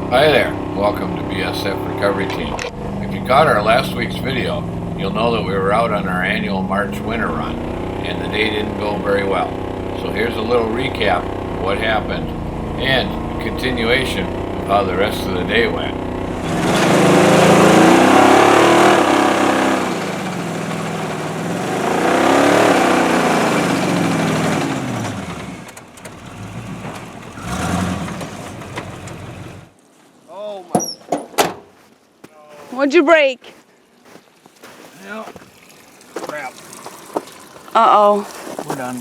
Hi there, welcome to BSF Recovery Team. If you caught our last week's video, you'll know that we were out on our annual March winter run, and the day didn't go very well. So here's a little recap of what happened, and a continuation of how the rest of the day went. What'd you break? Well, crap. Uh-oh. We're done.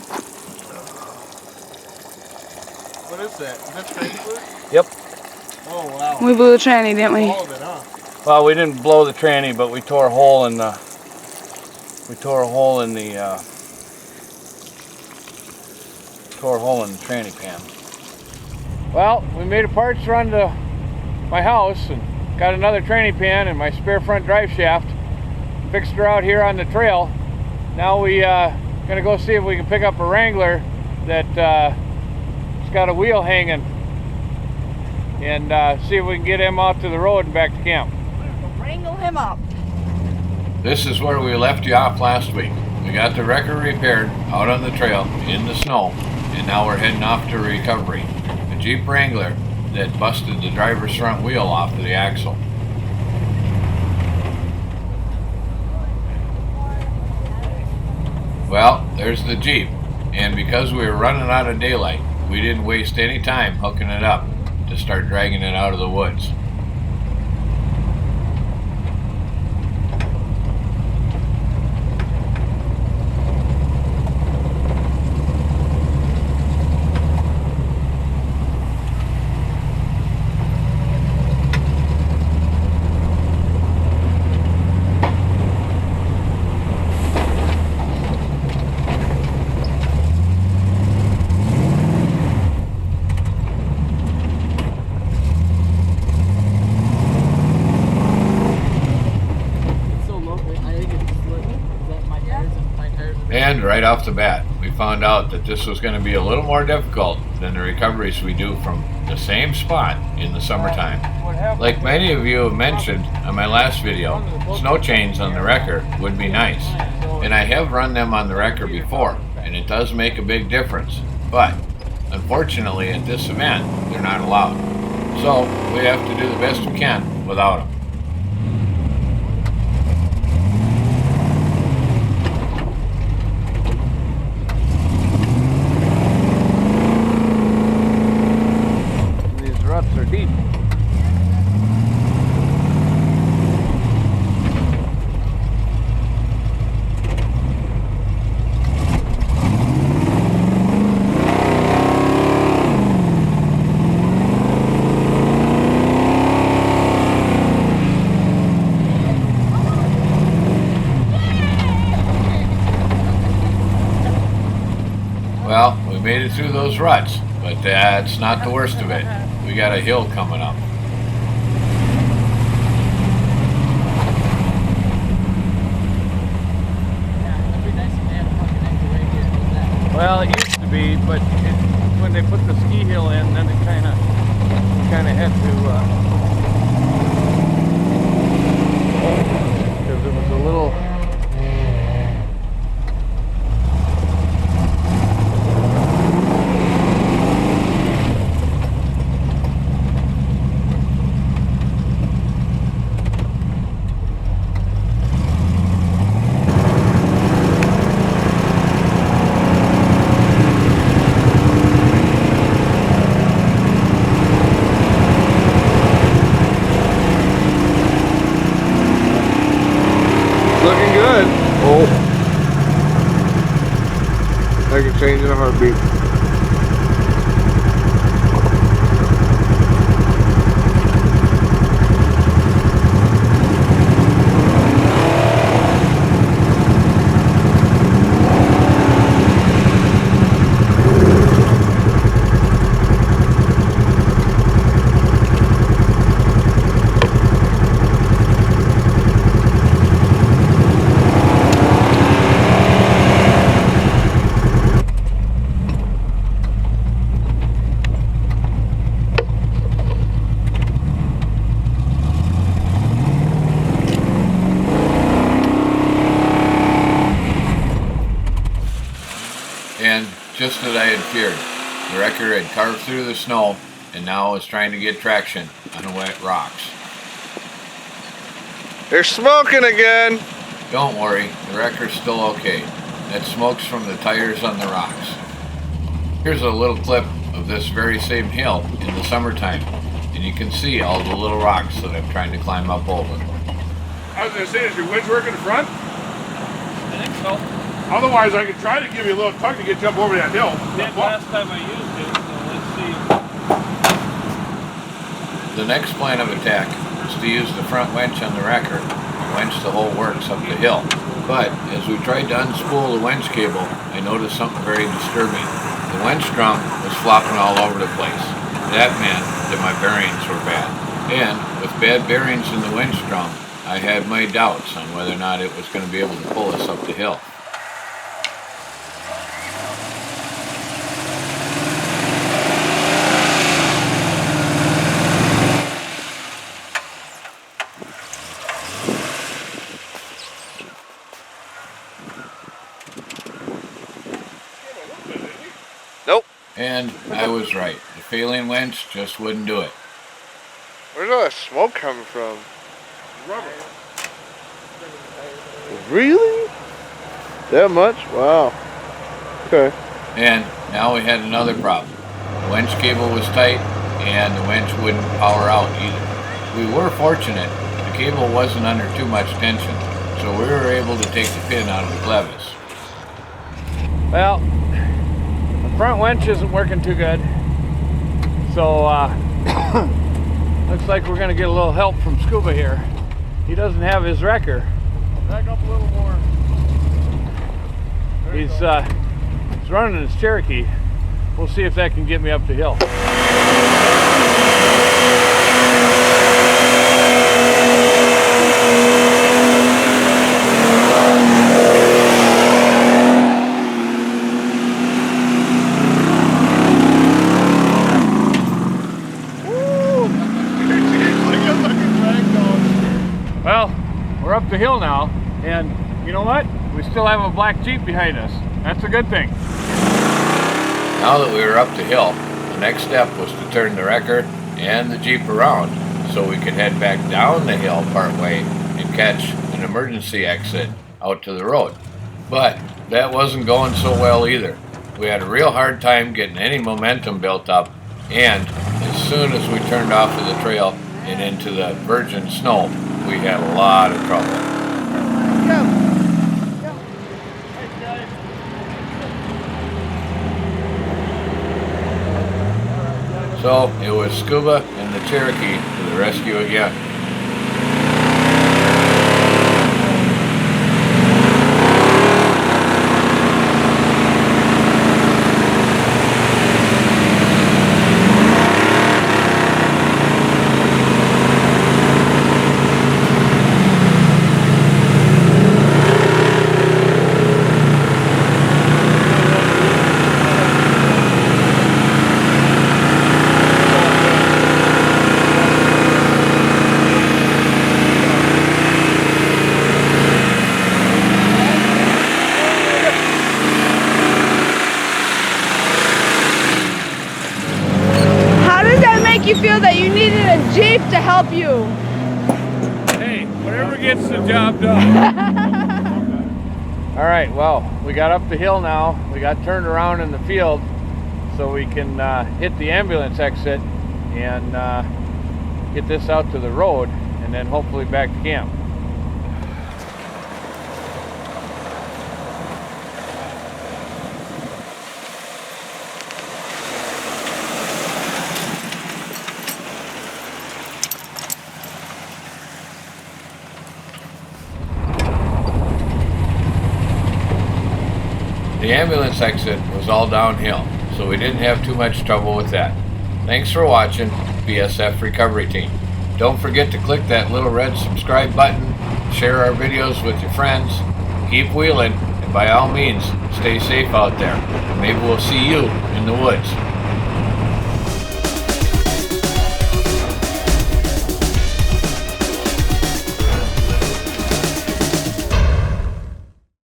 What is that? Is that tranny? Yep. Oh wow. We blew the tranny, didn't we? All of it, huh? Well, we didn't blow the tranny, but we tore a hole in the tranny pan. Well, we made a parts run to my house and got another tranny pan and my spare front drive shaft. Fixed her out here on the trail. Now we gonna go see if we can pick up a Wrangler that has got a wheel hanging, and see if we can get him out to the road and back to camp. Wrangle him up. This is where we left you off last week. We got the wrecker repaired out on the trail in the snow, and now we're heading off to recovery. A Jeep Wrangler that busted the driver's front wheel off of the axle. Well, there's the Jeep, and because we were running out of daylight, we didn't waste any time hooking it up to start dragging it out of the woods. And right off the bat, we found out that this was going to be a little more difficult than the recoveries we do from the same spot in the summertime. Like many of you have mentioned on my last video, snow chains on the wrecker would be nice. And I have run them on the wrecker before, and it does make a big difference. But unfortunately at this event, they're not allowed. So we have to do the best we can without them. Ruts are deep. Well, we made it through those ruts, but that's not the worst of it. We got a hill coming up. Well, it used to be, but when they put the ski hill in, then it kind of had to, because it was a little. Looking good. Oh. I can change in a heartbeat. Just as I had feared, the wrecker had carved through the snow and now was trying to get traction on wet rocks. They're smoking again. Don't worry, the wrecker's still okay. That smoke's from the tires on the rocks. Here's a little clip of this very same hill in the summertime, and you can see all the little rocks that I'm trying to climb up over. I was going to say, does your winch work in the front? I think so. Otherwise, I could try to give you a little tug to get jump over that hill. Did last time I used it, so let's see. The next plan of attack was to use the front winch on the wrecker and winch the whole works up the hill. But as we tried to unspool the winch cable, I noticed something very disturbing. The winch drum was flopping all over the place. That meant that my bearings were bad. And with bad bearings in the winch drum, I had my doubts on whether or not it was going to be able to pull us up the hill. Nope. And I was right. The failing winch just wouldn't do it. Where's all that smoke coming from? Rubber. Really? That much? Wow. Okay. And now we had another problem. The winch cable was tight and the winch wouldn't power out either. We were fortunate. The cable wasn't under too much tension, so we were able to take the pin out of the clevis. Well, the front winch isn't working too good. So, looks like we're going to get a little help from Scuba here. He doesn't have his wrecker. Back up a little more. He's running his Cherokee. We'll see if that can get me up the hill. Well, we're up the hill now, and you know what? We still have a black Jeep behind us. That's a good thing. Now that we were up the hill, the next step was to turn the wrecker and the Jeep around so we could head back down the hill partway and catch an emergency exit out to the road. But that wasn't going so well either. We had a real hard time getting any momentum built up, and as soon as we turned off of the trail and into the virgin snow, we had a lot of trouble. So it was Scuba and the Cherokee to the rescue again. You feel that you needed a Jeep to help you. Hey, whatever gets the job done. All right, well, we got up the hill now. We got turned around in the field so we can hit the ambulance exit and get this out to the road and then hopefully back to camp. The ambulance exit was all downhill, so we didn't have too much trouble with that. Thanks for watching, BSF Recovery Team. Don't forget to click that little red subscribe button, share our videos with your friends, keep wheeling, and by all means, stay safe out there. Maybe we'll see you in the woods.